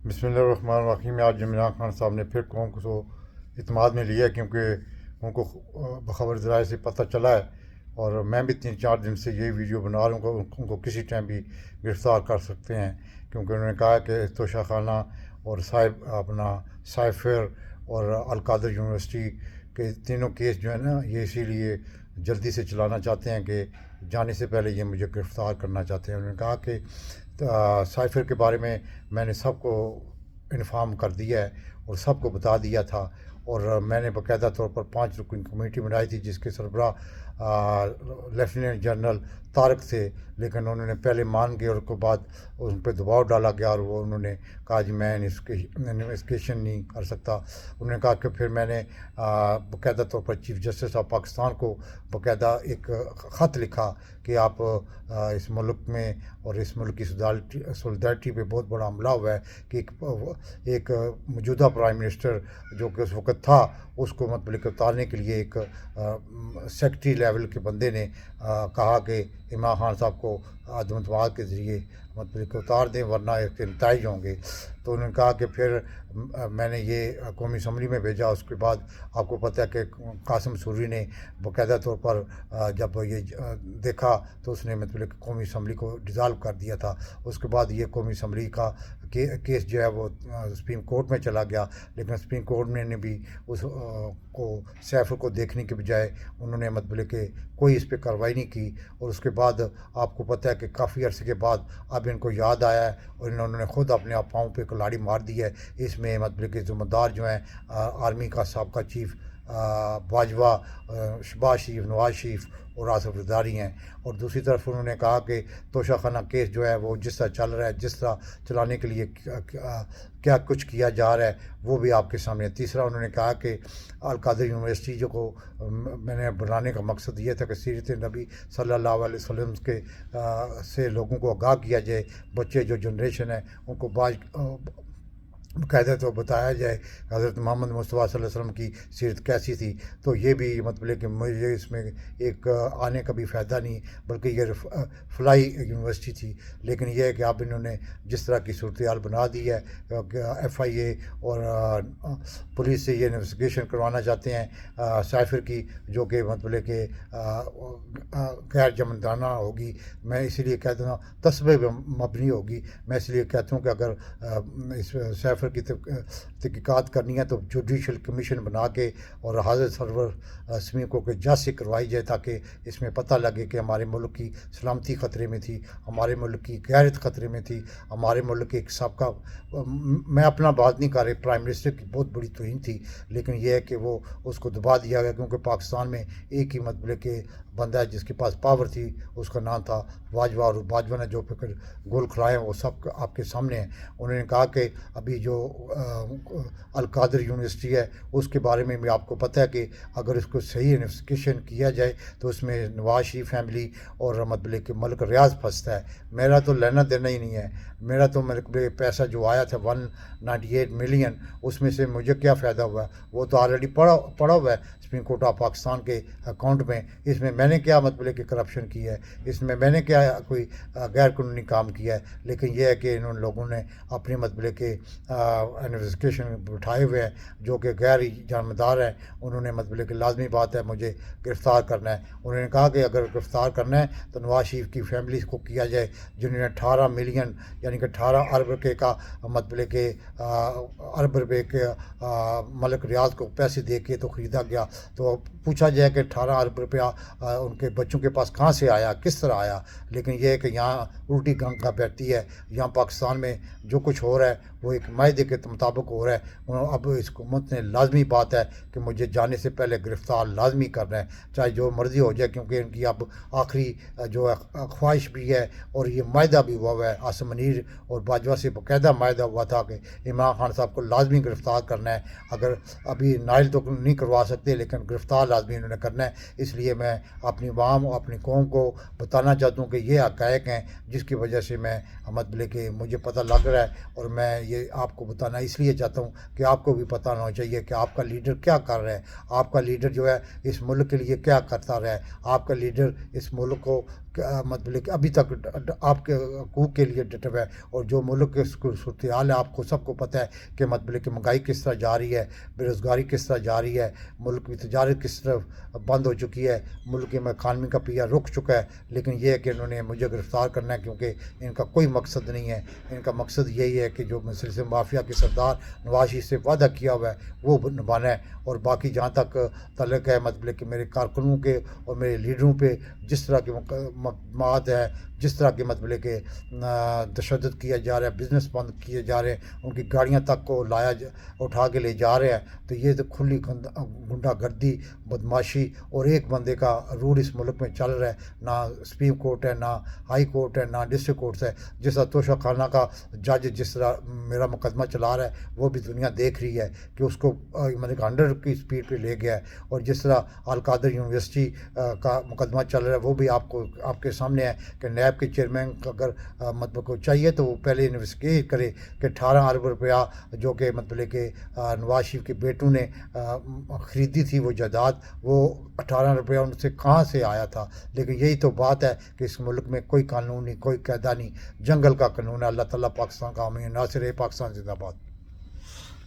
बिस्मिल्लाहिर्रहमानिर्रहीम। आज इमरान खान साहब ने फिर कौम को इत्मीनान में लिया, क्योंकि उनको बखबर ज़राए से पता चला है, और मैं भी 3-4 दिन से यही वीडियो बना रहा हूँ। उनको किसी टाइम भी गिरफ़्तार कर सकते हैं, क्योंकि उन्होंने कहा कि तोशा खाना और अपना साइफर और अलकादर यूनिवर्सिटी के तीनों केस जो है ना, ये इसीलिए जल्दी से चलाना चाहते हैं कि जाने से पहले ये मुझे गिरफ़्तार करना चाहते हैं। उन्होंने कहा कि साइफर के बारे में मैंने सबको इन्फॉर्म कर दिया है और सबको बता दिया था, और मैंने बाकायदा तौर पर 5 रुकनी कमेटी बनाई थी, जिसके सरबराह लेफ्टिनेंट जनरल तारक थे। लेकिन उन्होंने पहले मान गए और उसके बाद उन पर दबाव डाला गया, और वो उन्होंने कहा जी मैं इन्वेस्टिगेशन नहीं कर सकता। उन्होंने कहा कि फिर मैंने बाकायदा तौर पर चीफ जस्टिस ऑफ पाकिस्तान को बाकायदा एक ख़त लिखा कि आप इस मुल्क में और इस मुल्क की सॉलिडारिटी पे बहुत बड़ा हमला हुआ है कि एक मौजूदा प्राइम मिनिस्टर जो कि उस वक़्त था, उसको मतलब उतारने के लिए एक सेक्रेटरी लेवल के बंदे ने कहा कि इमरान खान साहब को आदमतवाद के ज़रिए मतलब उतार दें, वरना इसके नताइज होंगे। तो उन्होंने कहा कि फिर मैंने ये कौमी असम्बली में भेजा। उसके बाद आपको पता है कि कासिम सूरी ने बाकायदा तौर पर जब ये देखा तो उसने मतलब कौमी असम्बली को डिज़ाल्व कर दिया था। उसके बाद ये कौमी असम्बली का केस जो है वो सुप्रीम कोर्ट में चला गया, लेकिन सुप्रीम कोर्ट ने भी उस को सैफर को देखने के बजाय उन्होंने मतलब कि कोई इस पर कार्रवाई नहीं की। और उसके बाद आपको पता है कि काफ़ी अरसे के बाद अब इनको याद आया है और इन्होंने ख़ुद अपने आप पाँव पे कुल्हाड़ी मार दी है। इसमें मतलब कि ज़िम्मेदार जो हैं आर्मी का साबका चीफ बाजवा, शहबाज शरीफ, नवाज शरीफ और आसिफ ज़रदारी हैं। और दूसरी तरफ उन्होंने कहा कि तोशा खाना केस जो है वो जिस तरह चल रहा है, जिस तरह चलाने के लिए क्या कुछ किया जा रहा है, वो भी आपके सामने। तीसरा उन्होंने कहा कि अलकादर यूनिवर्सिटी जो को मैंने बनाने का मकसद ये था कि सीरत नबी सल्लल्लाहु अलैहि वसल्लम के से लोगों को आगाह किया जाए, बच्चे जो जनरेशन है उनको बाकायदा तो बताया जाए हज़रत मोहम्मद मुस्तफ़ा सल्लल्लाहु अलैहि वसल्लम की सीरत कैसी थी। तो ये भी मतलब कि मुझे इसमें एक आने का भी फ़ायदा नहीं, बल्कि ये फलाई यूनिवर्सिटी थी। लेकिन यह है कि अब इन्होंने जिस तरह की सूरत हाल बना दी है, FIA और पुलिस से ये इन्वेस्टिगेशन करवाना चाहते हैं साइफर की, जो कि मतलब कि गैर जमानताना होगी। मैं इसीलिए कहता हूँ तस्बे मबनी होगी। मैं इसलिए कहता हूँ कि अगर इस साइफर की तहकीकात करनी है तो जुडिशल कमीशन बना के और हाज़िर सरवर समीर को जज से करवाई जाए, ताकि इसमें पता लगे कि हमारे मुल्क की सलामती ख़तरे में थी, हमारे मुल्क की गैरत ख़तरे में थी, हमारे मुल्क के एक सबका, मैं अपना बात नहीं कर रही, प्राइम मिनिस्टर की बहुत बड़ी तौहीन थी। लेकिन यह है कि वो उसको दबा दिया गया, क्योंकि पाकिस्तान में एक ही मतलब के बंदा है जिसके पास पावर थी, उसका नाम था बाजवा, और बाजवा ने जो फिक्र गोल खिलाए वो सब आपके सामने हैं। उन्होंने कहा कि अभी जो अलकादर यूनिवर्सिटी है उसके बारे में भी आपको पता है कि अगर इसको सही इन्वेस्टिगेशन किया जाए तो उसमें नवाज शरीफ फैमिली और मतलब कि मलिक रियाज फंसता है। मेरा तो लेना देना ही नहीं है। मेरा तो मेरे पैसा जो आया था 198 मिलियन, उसमें से मुझे क्या फ़ायदा हुआ? वो तो ऑलरेडी पड़ा हुआ है सुप्रीम कोर्ट ऑफ पाकिस्तान के अकाउंट में। इसमें मैंने क्या मतलब कि करप्शन की है, इसमें मैंने क्या कोई गैर कानूनी काम किया है? लेकिन यह है कि इन लोगों ने अपने मतलब के इन्वेस्टिगेशन उठाए हुए हैं जो कि गैर जानबदार हैं। उन्होंने मतलब कि लाजमी बात है मुझे गिरफ़्तार करना है। उन्होंने कहा कि अगर गिरफ़्तार करना है तो नवाज शरीफ की फैमिली को किया जाए, जिन्होंने 18 मिलियन यानी कि 18 अरब रुपये का मतलब कि अरब रुपये के मलिक रियाज को पैसे दे के तो ख़रीदा गया। तो पूछा जाए कि 18 अरब रुपया उनके बच्चों के पास कहाँ से आया, किस तरह आया? लेकिन यह है कि यहाँ उल्टी गंगा बहती है। यहाँ पाकिस्तान में जो कुछ हो रहा है वो एक मायदे के मुताबिक हो रहा है। अब इस हुकूमत ने लाजमी बात है कि मुझे जाने से पहले गिरफ़्तार लाजमी करना है, चाहे जो मर्ज़ी हो जाए, क्योंकि इनकी अब आखिरी जो है ख्वाहिश भी है और ये मायदा भी हुआ है। आसिम मुनीर और बाजवा से बाकायदा मायदा हुआ था कि इमरान खान साहब को लाजमी गिरफ़्तार करना है। अगर अभी नाइल तो नहीं करवा सकते, लेकिन गिरफ़्तार लाजमी इन्होंने करना है। इसलिए मैं अपनी अवाम और अपनी कौम को बताना चाहता हूँ कि ये हक़ाइक़ हैं जिसकी वजह से मैं मतलब कि मुझे पता लग रहा है, और मैं ये आपको बताना इसलिए चाहता हूँ कि आपको भी पता होना चाहिए कि आपका लीडर क्या कर रहा है। आपका लीडर जो है इस मुल्क के लिए क्या करता रहा है। आपका लीडर इस मुल्क को مطلب کہ ابھی تک آپ کے حقوق کے لیے ڈٹا ہوا ہے، اور جو ملک کے صورتحال ہے آپ کو سب کو پتہ ہے کہ مطلب کہ مہنگائی کس طرح جاری ہے، بے روزگاری کس طرح جاری ہے، ملک کی تجارت کس طرح بند ہو چکی ہے، ملک میں اکانومی کا پیا رک چکا ہے، لیکن یہ ہے کہ انہوں نے مجھے گرفتار کرنا ہے کیونکہ ان کا کوئی مقصد نہیں ہے، ان کا مقصد یہی ہے کہ جو مسلسل مافیا کے سردار نواز شریف سے وعدہ کیا ہوا ہے وہ نبھانا ہے، اور باقی جہاں تک تعلق ہے مطلب کہ میرے کارکنوں کے اور میرے لیڈروں پہ جس طرح کے مقدمات ہے، جس طرح کے مطلب کہ تشدد کیا جا رہا ہے، بزنس بند کیے جا رہے ہیں، ان کی گاڑیاں تک کو اٹھا کے لے جا رہے ہیں، تو یہ تو کھلی گنڈا گردی، بدماشی اور ایک بندے کا رول اس ملک میں چل رہا ہے، نہ سپریم کورٹ ہے، نہ ہائی کورٹ ہے، نہ ڈسٹرکٹ کورٹس ہے، جس طرح توشہ خانہ کا جج جس طرح میرا مقدمہ چلا رہا ہے وہ بھی دنیا دیکھ رہی ہے کہ اس کو مطلب 100 کی سپیڈ پہ لے گیا ہے، اور جس طرح القادر یونیورسٹی کا مقدمہ چل رہا ہے وہ بھی آپ کے سامنے ہے کہ نیب کے چیئرمین اگر مطلب کو چاہیے تو وہ پہلے انویسٹیگیٹ کرے کہ 18 ارب روپیہ جو کہ مطلب کہ نواز شریف کے بیٹوں نے خریدی تھی وہ جائیداد، وہ 18 روپیہ ان سے کہاں سے آیا تھا، لیکن یہی تو بات ہے کہ اس ملک میں کوئی قانون نہیں، کوئی قاعدہ نہیں، جنگل کا قانون ہے۔ اللہ تعالیٰ پاکستان کا امین ناصر ہے۔ پاکستان زندہ باد۔